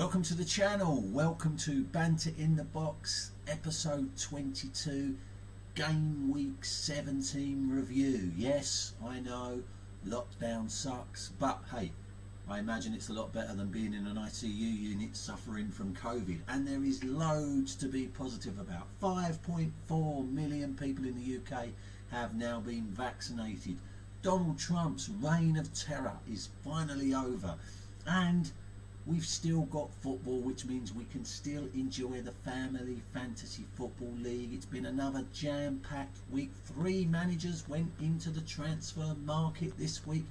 Welcome to the channel, welcome to Banter in the Box, episode 22, game week 17 review. Yes, I know, lockdown sucks, but hey, I imagine it's a lot better than being in an ICU unit suffering from COVID, and there is loads to be positive about. 5.4 million people in the UK have now been vaccinated. Donald Trump's reign of terror is finally over, and we've still got football, which means we can still enjoy the family fantasy football league. It's been another jam-packed week. 3 managers went into the transfer market this week.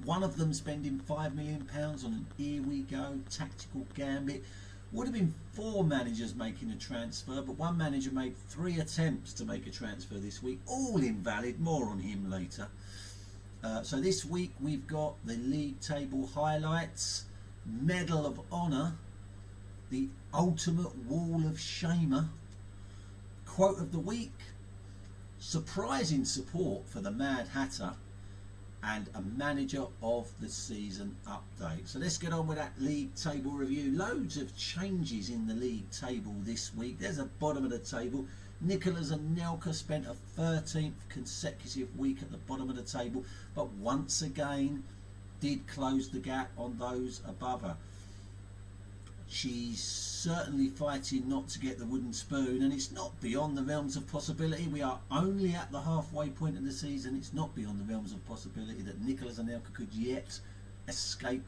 One of them spending £5 million on an here we go tactical gambit. Would have been 4 managers making a transfer, but one manager made 3 attempts to make a transfer this week, all invalid. More on him later. So this week we've got the league table highlights, Medal of Honour, the ultimate wall of shamer, quote of the week, surprising support for the Mad Hatter, and a manager of the season update. So let's get on with that league table review. Loads of changes in the league table this week. There's a bottom of the table. Nicholas and Nelka spent a 13th consecutive week at the bottom of the table, but once again did close the gap on those above her. She's certainly fighting not to get the wooden spoon, and it's not beyond the realms of possibility. We are only at the halfway point of the season. It's not beyond the realms of possibility that Nicholas and Elka could yet escape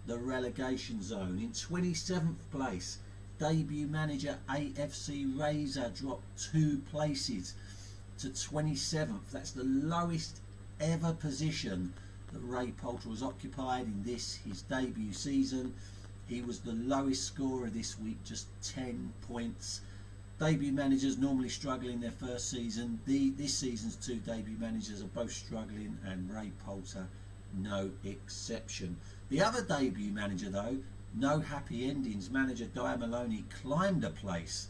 the relegation zone. In 27th place, debut manager AFC Razor dropped 2 places to 27th. That's the lowest ever position that Ray Poulter was occupied in his debut season. He was the lowest scorer this week, just 10 points. Debut managers normally struggling their first season. This season's 2 debut managers are both struggling, and Ray Poulter no exception. The other debut manager though, no happy endings. Manager Dyer Maloney climbed a place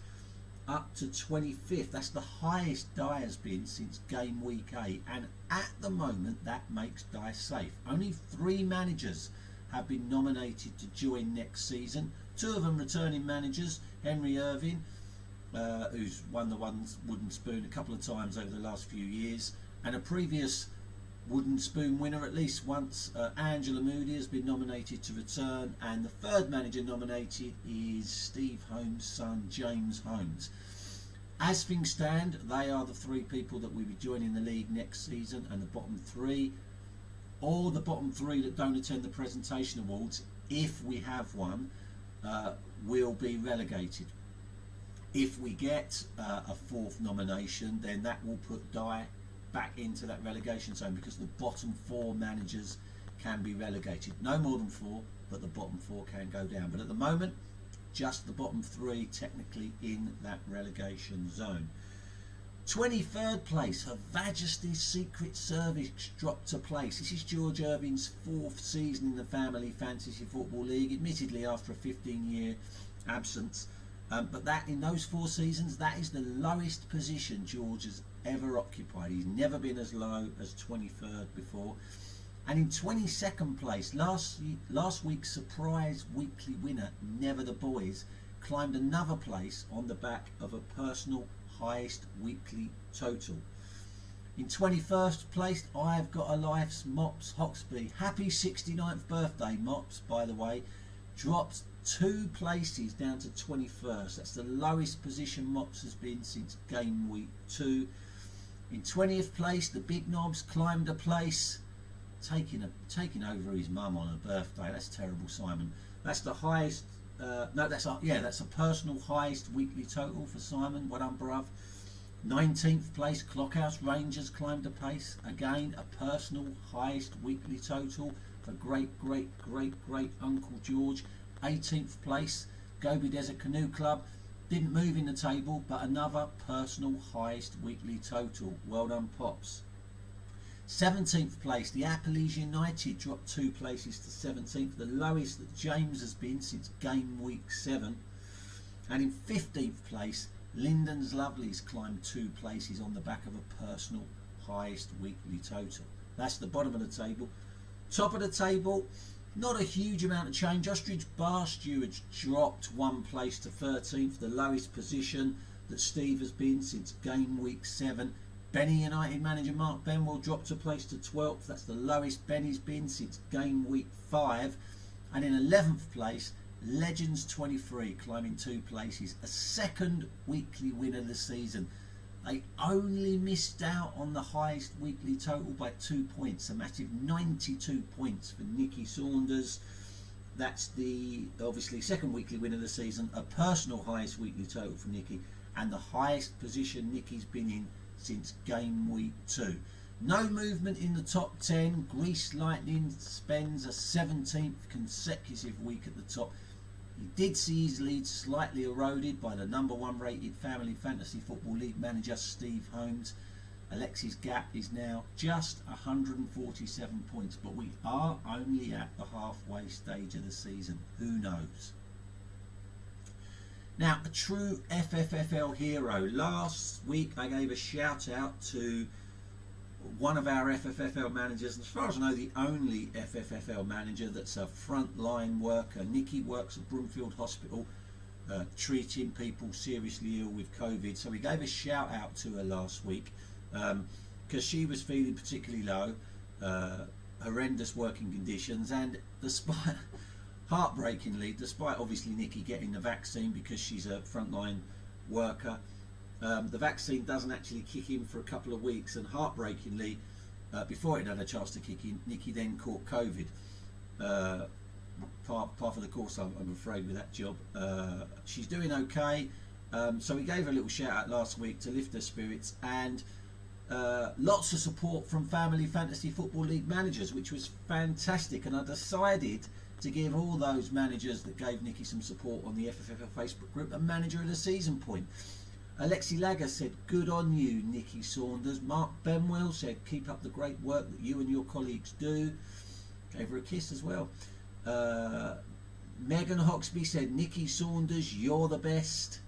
up to 25th. That's the highest Dyer's been since game week 8, and at the moment that makes Dyer safe. Only 3 managers have been nominated to join next season. 2 of them returning managers, Henry Irving, who's won the wooden spoon a couple of times over the last few years, and a previous wooden spoon winner at least once, Angela Moody, has been nominated to return, and the 3rd manager nominated is Steve Holmes' son James Holmes. As things stand, they are the 3 people that will be joining the league next season, and the bottom 3, or the bottom 3 that don't attend the presentation awards, if we have one, will be relegated. If we get a 4th nomination, then that will put Dyer back into that relegation zone, because the bottom 4 managers can be relegated. No more than 4, but the bottom 4 can go down. But at the moment, just the bottom 3 technically in that relegation zone. 23rd place, Her Majesty's Secret Service dropped a place. This is George Irving's 4th season in the Family Fantasy Football League, admittedly after a 15-year absence. But that in those 4 seasons, that is the lowest position George has ever occupied. He's never been as low as 23rd before. And in 22nd place, last week's surprise weekly winner, Never the Boys, climbed another place on the back of a personal highest weekly total. In 21st place, I've Got a Life's Mops Hoxby. Happy 69th birthday, Mops, by the way. Dropped 2 places down to 21st. That's the lowest position Mops has been since game week 2. In 20th place, the Big Knobs climbed a place, taking over his mum on her birthday. That's terrible, Simon. That's the highest. That's a personal highest weekly total for Simon. Well done, bruv. 19th place, Clockhouse Rangers climbed a place. Again, a personal highest weekly total for great Uncle George. 18th place, Gobi Desert Canoe Club. Didn't move in the table, but another personal highest weekly total. Well done, Pops. 17th place, the Applees United dropped 2 places to 17th, the lowest that James has been since game week 7. And in 15th place, Lyndon's Lovelies climbed 2 places on the back of a personal highest weekly total. That's the bottom of the table. Top of the table, Not a huge amount of change. Ostrich Bar Stewards dropped one place to 13th, the lowest position that Steve has been since game week 7. Benny United manager Mark Benwell dropped a place to 12th. That's the lowest Benny's been since game week 5. And in 11th place, Legends 23 climbing 2 places, a second weekly win of the season. They only missed out on the highest weekly total by 2 points, a massive 92 points for Nicky Saunders. That's the obviously second weekly win of the season, a personal highest weekly total for Nicky, and the highest position Nicky's been in since game week 2. No movement in the top 10. Grease Lightning spends a 17th consecutive week at the top. He did see his lead slightly eroded by the number 1 rated Family Fantasy Football League manager Steve Holmes. Alexis' gap is now just 147 points, but we are only at the halfway stage of the season. Who knows? Now, a true FFFL hero. Last week I gave a shout out to one of our FFFL managers, and as far as I know the only FFFL manager that's a frontline worker. Nikki works at Broomfield Hospital, treating people seriously ill with COVID, so we gave a shout out to her last week because she was feeling particularly low, horrendous working conditions, and despite heartbreakingly, despite obviously Nikki getting the vaccine because she's a frontline worker, the vaccine doesn't actually kick in for a couple of weeks, and heartbreakingly, before it had a chance to kick in, Nikki then caught COVID. Part of the course, I'm afraid, with that job. She's doing okay, so we gave her a little shout out last week to lift her spirits, and lots of support from Family Fantasy Football League managers, which was fantastic. And I decided to give all those managers that gave Nikki some support on the FFFL Facebook group a manager of the season point. Alexi Lager said, "Good on you, Nicky Saunders." Mark Benwell said, "Keep up the great work that you and your colleagues do." Gave her a kiss as well. Megan Hoxby said, "Nicky Saunders, you're the best."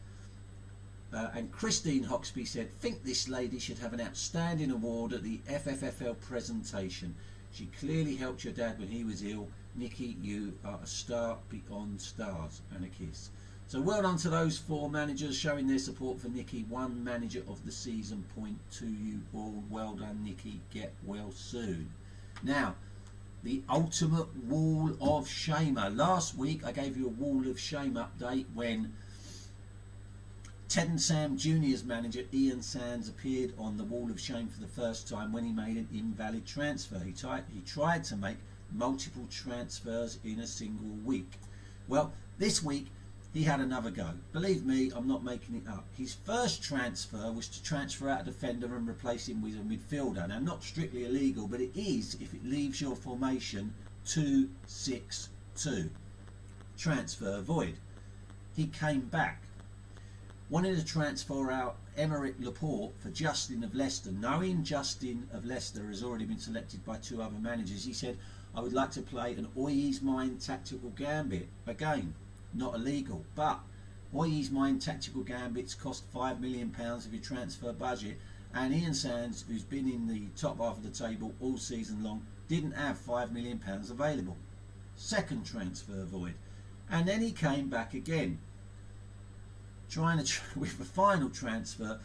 And Christine Hoxby said, "Think this lady should have an outstanding award at the FFFL presentation. She clearly helped your dad when he was ill. Nicky, you are a star beyond stars." And a kiss. So well done to those 4 managers showing their support for Nicky. 1 manager of the season point to you all. Well done, Nicky. Get well soon. Now, the ultimate wall of shamer. Last week I gave you a wall of shame update when Ted and Sam Junior's manager Ian Sands appeared on the wall of shame for the first time when he made an invalid transfer. He tried to make multiple transfers in a single week. Well, this week he had another go. Believe me, I'm not making it up. His first transfer was to transfer out a defender and replace him with a midfielder. Now, not strictly illegal, but it is if it leaves your formation 2-6-2. Transfer void. He came back. Wanted to transfer out Emerick Laporte for Justin of Leicester. Knowing Justin of Leicester has already been selected by 2 other managers, he said, "I would like to play an Oyes Mind tactical gambit." Again, not illegal, but Oyes Mind tactical gambits cost £5 million of your transfer budget, and Ian Sands, who's been in the top half of the table all season long, didn't have £5 million available. Second transfer void, and then he came back again, trying to with the final transfer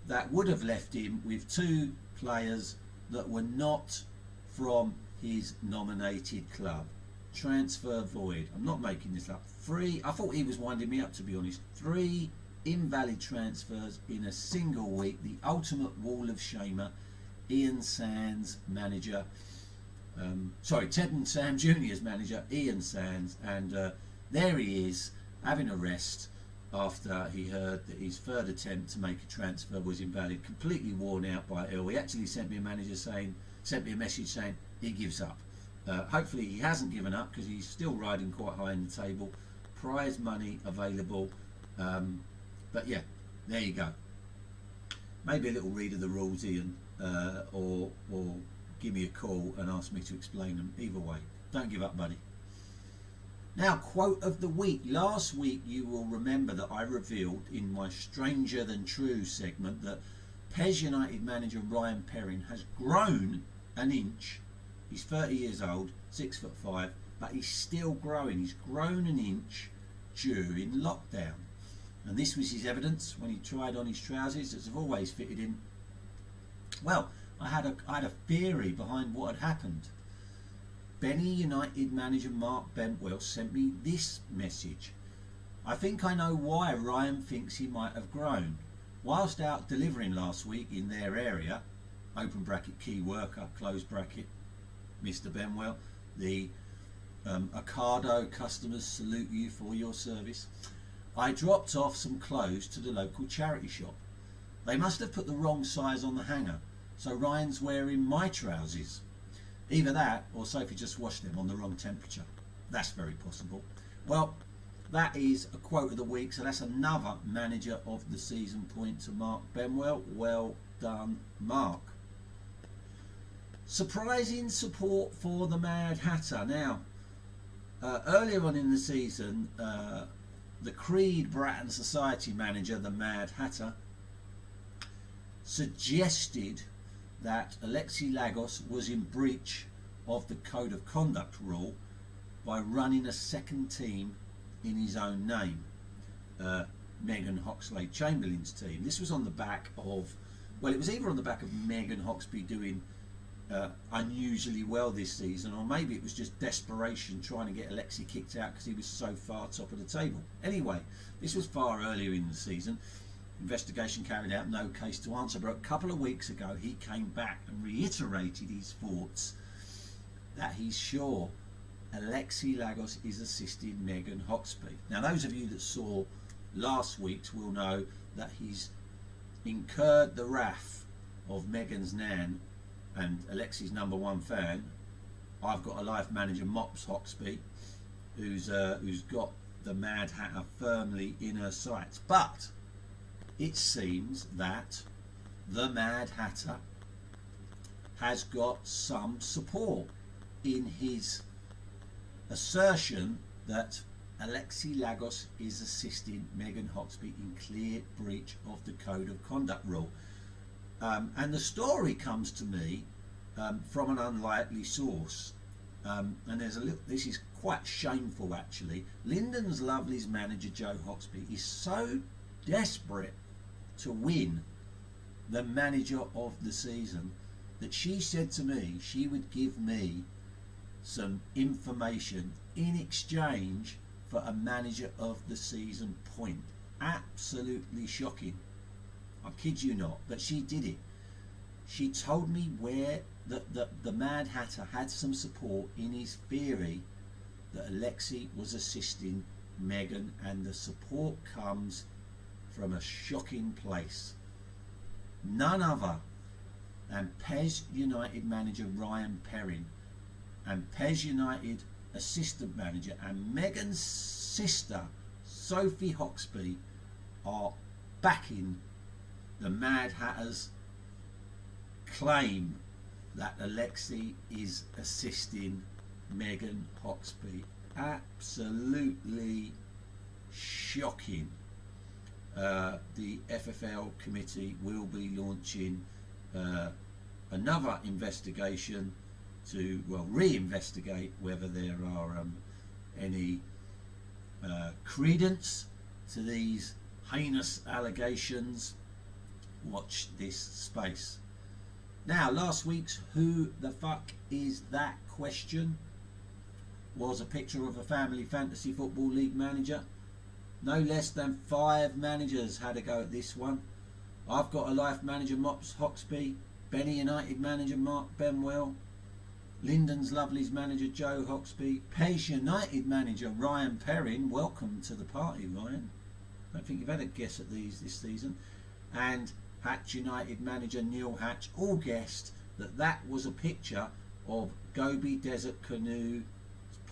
that would have left him with 2 players that were not from his nominated club. Transfer void. I'm not making this up. 3, I thought he was winding me up, to be honest. 3 invalid transfers in a single week. The ultimate wall of shamer. Ian Sands manager, Ted and Sam Junior's manager Ian Sands, and there he is having a rest after he heard that his third attempt to make a transfer was invalid, completely worn out by ill. He actually sent me a message saying he gives up. Hopefully he hasn't given up, because he's still riding quite high in the table. Prize money available, but yeah, there you go. Maybe a little read of the rules, Ian, or give me a call and ask me to explain them. Either way, don't give up, buddy. Now, quote of the week. Last week you will remember that I revealed in my Stranger Than True segment that Pez United manager Ryan Perrin has grown an inch He's 30 years old, 6'5", but he's still growing. He's grown an inch during lockdown. And this was his evidence when he tried on his trousers that have always fitted him. Well, I had a theory behind what had happened. Benny United manager Mark Bentwell sent me this message. I think I know why Ryan thinks he might have grown. Whilst out delivering last week in their area, open bracket key worker, close bracket, Mr. Benwell, the Ocado customers salute you for your service. I dropped off some clothes to the local charity shop. They must have put the wrong size on the hanger, so Ryan's wearing my trousers. Either that or Sophie just washed them on the wrong temperature. That's very possible. Well, that is a quote of the week, so that's another manager of the season point to Mark Benwell. Well done, Mark. Surprising support for the Mad Hatter. Now, earlier on in the season, the Creed Bratton Society manager, the Mad Hatter, suggested that Alexi Lagos was in breach of the Code of Conduct rule by running a second team in his own name, Megan Hoxley-Chamberlain's team. This was on the back of, well, it was either on the back of Megan Hoxby doing unusually well this season, or maybe it was just desperation trying to get Alexi kicked out because he was so far top of the table. Anyway, this was far earlier in the season. Investigation carried out, no case to answer, but a couple of weeks ago he came back and reiterated his thoughts that he's sure Alexi Lagos is assisting Megan Hoxby. Now, those of you that saw last week's will know that he's incurred the wrath of Megan's nan and Alexi's number one fan. I've got a life manager, Mops Hoxby, who's got the Mad Hatter firmly in her sights. But it seems that the Mad Hatter has got some support in his assertion that Alexi Lagos is assisting Megan Hoxby in clear breach of the Code of Conduct rule. And the story comes to me from an unlikely source. And there's a little, this is quite shameful actually. Lyndon's Lovely's manager Joe Hoxby is so desperate to win the manager of the season that she said to me she would give me some information in exchange for a manager of the season point. Absolutely shocking. I kid you not, but she did it. She told me where the Mad Hatter had some support in his theory that Alexi was assisting Megan, and the support comes from a shocking place. None other than Pez United manager Ryan Perrin and Pez United assistant manager and Megan's sister Sophie Hoxby are backing the Mad Hatter's claim that Alexi is assisting Megan Hoxby. Absolutely shocking. The FFL committee will be launching another investigation to, well, re-investigate whether there are any credence to these heinous allegations. Watch this space. Now, last week's Who the Fuck Is That question was a picture of a family fantasy football league manager. No less than 5 managers had a go at this one. I've got a life manager Mops Hoxby, Benny United manager Mark Benwell, Lyndon's Lovely's manager Joe Hoxby, Pez United manager Ryan Perrin. Welcome to the party, Ryan. I don't think you've had a guess at these this season. And Hatch United manager Neil Hatch all guessed that that was a picture of Gobi Desert Canoe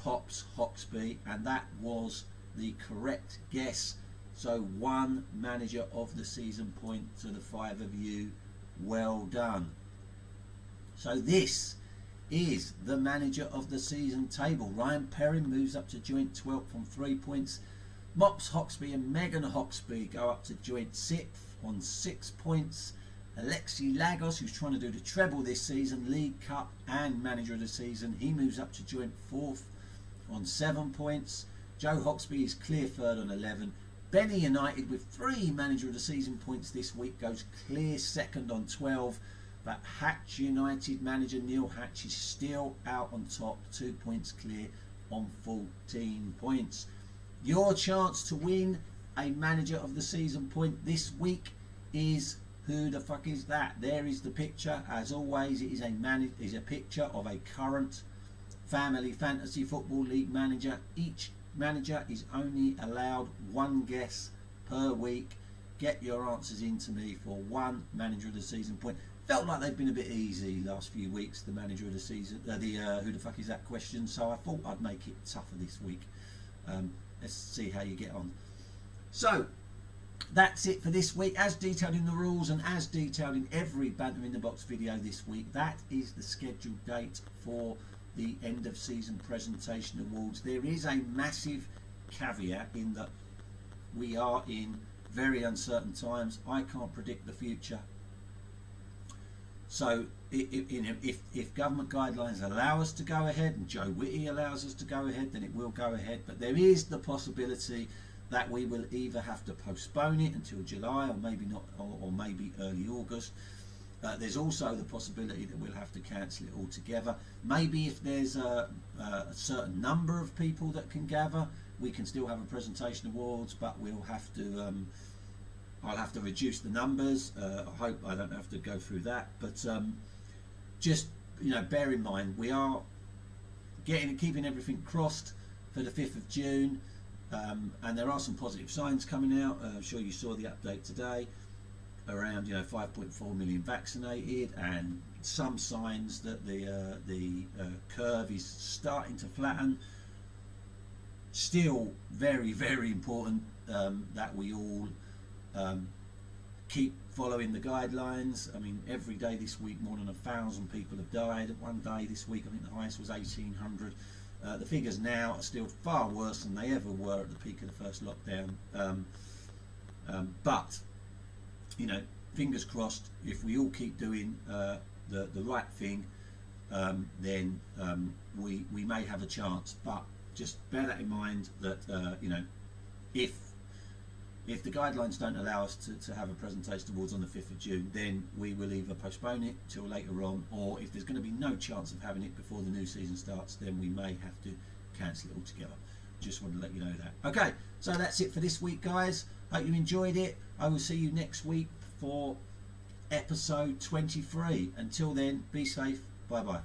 Pops Hoxby, and that was the correct guess. So 1 manager of the season point to the 5 of you. Well done. So this is the manager of the season table. Ryan Perrin moves up to joint 12th on 3 points. Mops Hoxby and Megan Hoxby go up to joint 6th on 6 points. Alexi Lagos, who's trying to do the treble this season, League Cup and Manager of the Season, he moves up to joint 4th on 7 points. Joe Hawksby is clear 3rd on 11. Benny United, with 3 Manager of the Season points this week, goes clear 2nd on 12. But Hatch United manager Neil Hatch is still out on top, 2 points clear on 14 points. Your chance to win a Manager of the Season point this week is, who the fuck is that? There is the picture. As always, it is a picture of a current Family Fantasy Football League manager. Each manager is only allowed 1 guess per week. Get your answers in to me for 1 Manager of the Season point. Felt like they've been a bit easy last few weeks, the Manager of the Season, who the fuck is that question, so I thought I'd make it tougher this week. Let's see how you get on. So that's it for this week, as detailed in the rules and as detailed in every Banter in the Box video this week. That is the scheduled date for the end of season presentation awards. There is a massive caveat in that we are in very uncertain times. I can't predict the future. So if government guidelines allow us to go ahead and Joe Whitty allows us to go ahead, then it will go ahead. But there is the possibility that we will either have to postpone it until July, or maybe not, or maybe early August. There's also the possibility that we'll have to cancel it altogether. Maybe if there's a certain number of people that can gather, we can still have a presentation awards, but we'll have to I'll have to reduce the numbers. I hope I don't have to go through that, but just, you know, bear in mind we are keeping everything crossed for the 5th of June, and there are some positive signs coming out. I'm sure you saw the update today around, you know, 5.4 million vaccinated, and some signs that the curve is starting to flatten. Still very, very important that we all keep following the guidelines. I mean, every day this week more than 1,000 people have died. One day this week I think the highest was 1,800. The figures now are still far worse than they ever were at the peak of the first lockdown, but you know, fingers crossed, if we all keep doing the right thing, then we may have a chance. But just bear that in mind, that you know, if the guidelines don't allow us to have a presentation awards on the 5th of June, then we will either postpone it till later on, or if there's going to be no chance of having it before the new season starts, then we may have to cancel it altogether. Just want to let you know that. Okay, so that's it for this week, guys. Hope you enjoyed it. I will see you next week for episode 23. Until then, be safe. Bye bye.